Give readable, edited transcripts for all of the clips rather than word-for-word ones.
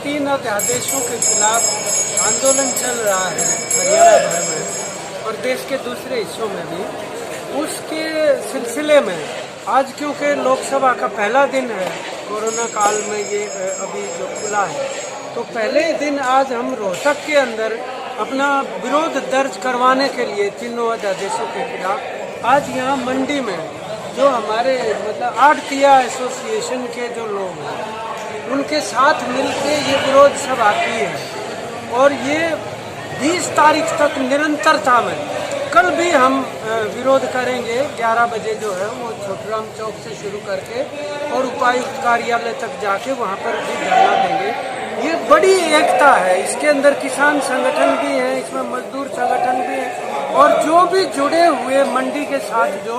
3 अध्यादेशों के खिलाफ आंदोलन चल रहा है हरियाणा भर में और देश के दूसरे हिस्सों में भी। उसके सिलसिले में आज क्योंकि लोकसभा का पहला दिन है, कोरोना काल में ये अभी जो खुला है, तो पहले दिन आज हम रोहतक के अंदर अपना विरोध दर्ज करवाने के लिए तीनों अध्यादेशों के खिलाफ आज यहाँ मंडी में जो हमारे मतलब आढ़तिया एसोसिएशन के जो लोग हैं उनके साथ मिलके ये विरोध सभा की है और ये 20 तारीख तक निरंतरता में कल भी हम विरोध करेंगे। 11 बजे जो है वो छोटराम चौक से शुरू करके और उपायुक्त कार्यालय तक जाके वहाँ पर भी धरना देंगे। ये बड़ी एकता है, इसके अंदर किसान संगठन भी है, इसमें मजदूर संगठन भी है और जो भी जुड़े हुए मंडी के साथ जो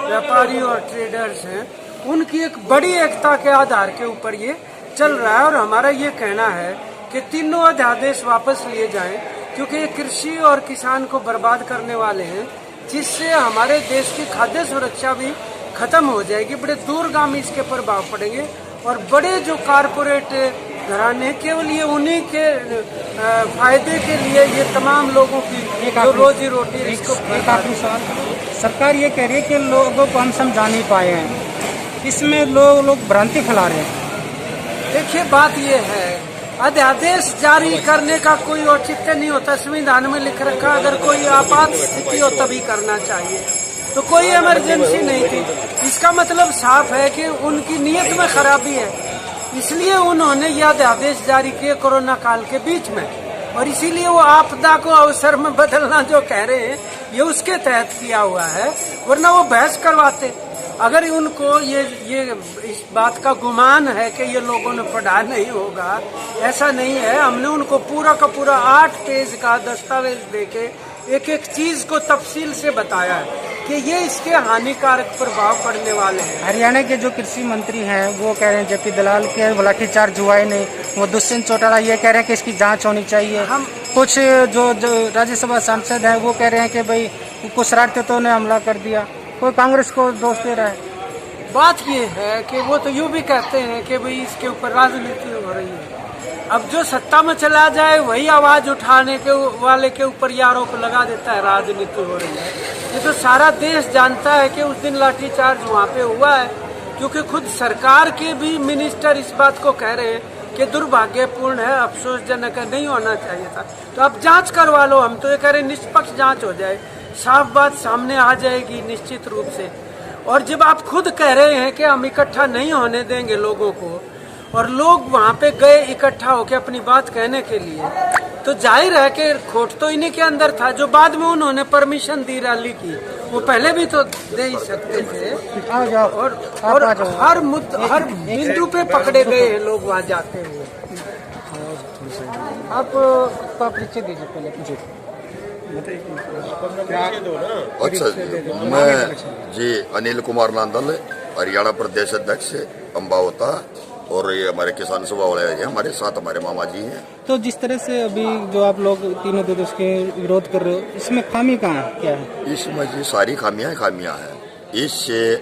व्यापारी और ट्रेडर्स हैं उनकी एक बड़ी एकता के आधार के ऊपर ये चल रहा है। और हमारा ये कहना है कि तीनों अध्यादेश वापस लिए जाएं क्योंकि ये कृषि और किसान को बर्बाद करने वाले हैं, जिससे हमारे देश की खाद्य सुरक्षा भी खत्म हो जाएगी। बड़े दूरगामी इसके प्रभाव पड़ेंगे और बड़े जो कारपोरेट घराने केवल ये उन्हीं के फायदे के लिए ये तमाम लोगों की जो रोजी रोटी इसको सरकार ये कह रही है कि लोगों को हम समझा नहीं पाए हैं, इसमें लोग भ्रांति फैला रहे हैं। देखिए बात ये है, अध्यादेश जारी करने का कोई औचित्य नहीं होता। संविधान में लिख रखा अगर कोई आपात स्थिति हो तभी करना चाहिए, तो कोई इमरजेंसी नहीं थी। इसका मतलब साफ है कि उनकी नीयत में खराबी है, इसलिए उन्होंने यह अध्यादेश जारी किए कोरोना काल के बीच में और इसीलिए वो आपदा को अवसर में बदलना जो कह रहे हैं ये उसके तहत किया हुआ है, वरना वो बहस करवाते। अगर उनको ये इस बात का गुमान है कि ये लोगों ने पढ़ा नहीं होगा, ऐसा नहीं है। हमने उनको पूरा का पूरा 8 पेज का दस्तावेज देके एक एक चीज को तफसील से बताया है कि ये इसके हानिकारक प्रभाव पड़ने वाले हैं। हरियाणा के जो कृषि मंत्री हैं वो कह रहे हैं जेपी दलाल के लाठीचार्ज हुआ ही नहीं, वो दुष्यंत चौटाला ये कह रहे हैं कि इसकी जांच होनी चाहिए। हम कुछ जो राज्यसभा सांसद हैं वो कह रहे हैं कि भाई कुछ शरारतों ने हमला कर दिया, कोई कांग्रेस को दोष दे रहा है। बात ये है कि वो तो यूं भी कहते हैं कि भाई इसके ऊपर राजनीति हो रही है। अब जो सत्ता में चला जाए वही आवाज उठाने के वाले के ऊपर ये आरोप लगा देता है राजनीति हो रही है। ये तो सारा देश जानता है कि उस दिन लाठीचार्ज वहाँ पे हुआ है, क्योंकि खुद सरकार के भी मिनिस्टर इस बात को कह रहे हैं कि दुर्भाग्यपूर्ण है, अफसोसजनक है, नहीं होना चाहिए था। तो अब जांच करवा लो, हम तो ये कह रहे हैं निष्पक्ष जांच हो जाए, साफ बात सामने आ जाएगी निश्चित रूप से। और जब आप खुद कह रहे हैं कि हम इकट्ठा नहीं होने देंगे लोगों को और लोग वहाँ पे गए इकट्ठा होकर अपनी बात कहने के लिए, तो जाहिर है कि खोट तो इन्हीं के अंदर था। जो बाद में उन्होंने परमिशन दी रैली की, वो पहले भी तो दे ही सकते थे। और हर बिंदु पे पकड़े गए हैं लोग वहाँ जाते हुए। आप परिचय दीजिए पहले। अच्छा जी, मैं जी अनिल कुमार नांदल, हरियाणा प्रदेश अध्यक्ष अम्बावता, और ये हमारे किसान सभा वाले हैं, हमारे साथ हमारे मामा जी हैं। तो जिस तरह से अभी जो आप लोग तीनों अध्यादेश के विरोध कर रहे हो, इसमें खामी कहाँ है, क्या है? इसमें जी सारी खामियां हैं। इससे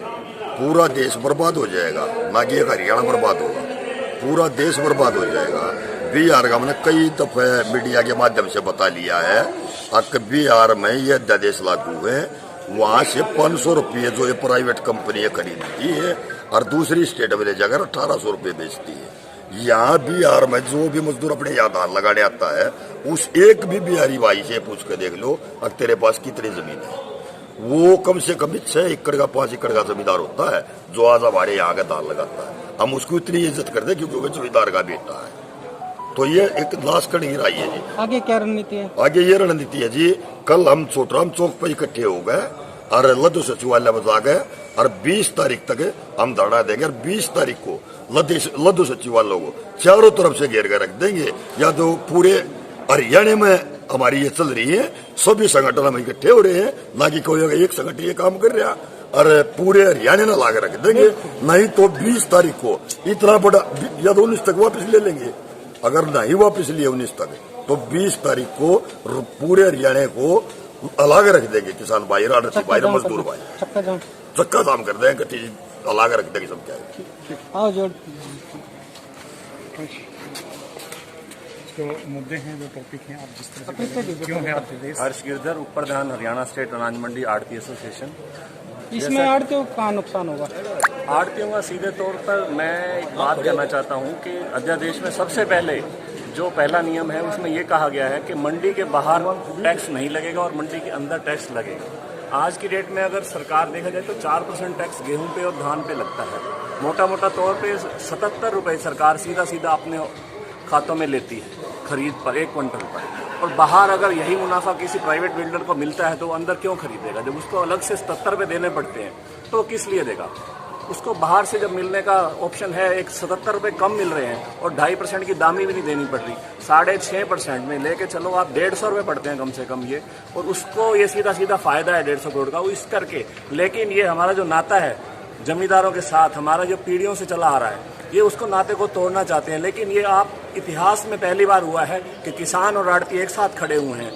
पूरा देश बर्बाद हो जाएगा, ना कि एक हरियाणा बर्बाद होगा, पूरा देश बर्बाद हो जाएगा। बिहार का हमने कई दफे मीडिया के माध्यम से बता लिया है, बिहार में ये अध्यादेश लागू है, वहाँ से 500 रुपये जो ये प्राइवेट कंपनी खरीदती है और दूसरी स्टेट में ले जाकर 1800 रुपये बेचती है। यहाँ बिहार में जो भी मजदूर अपने आधार लगाने आता है, उस एक भी बिहारी भाई से पूछ के देख लो अब तेरे पास कितनी जमीन है। वो कम से कम 6 एकड़ का 5 एकड़ का जमींदार होता है जो आज हमारे यहाँ का दाल लगाता है। हम उसको इतनी इज्जत करते हैं क्योंकि वो जमींदार का बेटा है। तो ये एक लाश कड़ी रही है जी। आगे क्या रणनीति है? आगे ये रणनीति है जी, कल हम छोटराम चौक पर इकट्ठे हो गए और लद्दू सचिवालय में जा गए और 20 तारीख तक हम धरना देंगे और 20 तारीख को लद्दू सचिवालय को चारों तरफ से घेर कर रख देंगे। या तो पूरे हरियाणा में हमारी ये चल रही है, सभी संगठन हम इकट्ठे हो रहे हैं, ना कि कोई एक संगठन ये काम कर रहा और पूरे हरियाणा में ला रख देंगे। नहीं तो 20 तारीख को इतना बड़ा, या तो 19 तक वापस ले लेंगे, अगर नहीं वापस लिए 19 तक तो 20 तारीख को पूरे हरियाणा को अलग रख देंगे। किसान भाई, राजनीति भाई, मजदूर भाई, चक्का जाम कर देंगे, अलग रख देंगे सब। क्या है? जो मुद्दे हैं, जो टॉपिक हैं, आप जिस तरह से क्यों है आप प्रदेश? हर्ष गिरधर, उप प्रधान, हरियाणा स्टेट अनाज मंडी आड़ती एसोसिएशन। इसमें आड़तियों का नुकसान होगा? आड़तियों का सीधे तौर पर मैं एक बात कहना चाहता हूं कि अध्यादेश में सबसे पहले जो पहला नियम है उसमें ये कहा गया है कि मंडी के बाहर टैक्स नहीं लगेगा और मंडी के अंदर टैक्स लगेगा। आज की डेट में अगर सरकार देखा जाए तो 4% टैक्स गेहूं पे और धान पे लगता है। मोटा मोटा तौर पे 77 रुपये सरकार सीधा सीधा अपने खातों में लेती है खरीद पर 1 क्विंटल पर। और बाहर अगर यही मुनाफा किसी प्राइवेट बिल्डर को मिलता है तो वो अंदर क्यों खरीदेगा? जब उसको अलग से 77 रुपये देने पड़ते हैं तो किस लिए देगा? उसको बाहर से जब मिलने का ऑप्शन है, एक 77 रुपये कम मिल रहे हैं और 2.5% की दामी भी नहीं देनी पड़ रही, 6.5% में लेके चलो आप 150 रुपये पड़ते हैं कम से कम ये, और उसको ये सीधा सीधा फायदा है 150 करोड़ का वो इस करके। लेकिन ये हमारा जो नाता है जमींदारों के साथ, हमारा जो पीढ़ियों से चला आ रहा है, ये उसको नाते को तोड़ना चाहते हैं। लेकिन ये आप इतिहास में पहली बार हुआ है कि किसान और आड़ती एक साथ खड़े हुए हैं।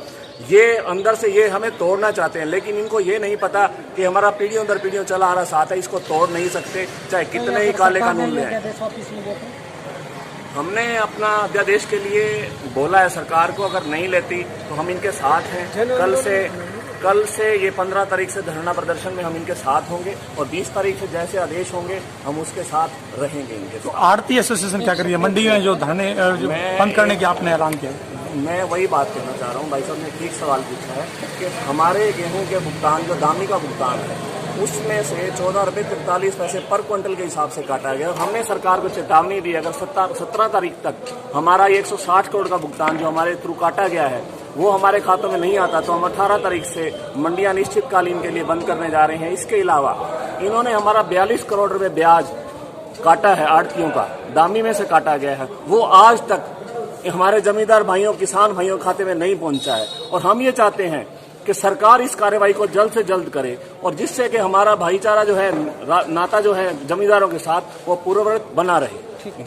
ये अंदर से ये हमें तोड़ना चाहते हैं, लेकिन इनको ये नहीं पता कि हमारा पीढ़ियों दर पीढ़ियों चला आ रहा साथ है, इसको तोड़ नहीं सकते चाहे कितने ही काले कानून ले आए। हमने अपना अध्यादेश के लिए बोला है सरकार को, अगर नहीं लेती तो हम इनके साथ हैं। कल से ये 15 तारीख से धरना प्रदर्शन में हम इनके साथ होंगे और 20 तारीख से जैसे आदेश होंगे हम उसके साथ रहेंगे इनके साथ। तो आड़ती एसोसिएशन क्या कर रही है? मंडी में जो धरने बंद करने की आपने ऐलान किया? मैं वही बात कहना चाह रहा हूँ, भाई साहब ने ठीक सवाल पूछा है कि हमारे गेहूं के भुगतान जो दामी का भुगतान है उसमें से 14 रुपये 43 पैसे पर क्विंटल के हिसाब से काटा गया। हमने सरकार को चेतावनी दी, अगर 17 तारीख तक हमारा 160 करोड़ का भुगतान जो हमारे थ्रू काटा गया है वो हमारे खातों में नहीं आता तो हम 18 तारीख से मंडियां निश्चितकालीन के लिए बंद करने जा रहे हैं। इसके अलावा इन्होंने हमारा 42 करोड़ रुपए ब्याज काटा है, आड़तियों का दामी में से काटा गया है, वो आज तक हमारे जमींदार भाइयों, किसान भाइयों खाते में नहीं पहुंचा है। और हम ये चाहते हैं कि सरकार इस कार्रवाई को जल्द से जल्द करे और जिससे कि हमारा भाईचारा जो है, नाता जो है जमींदारों के साथ, वो पूर्ववत बना रहे। ठीक है।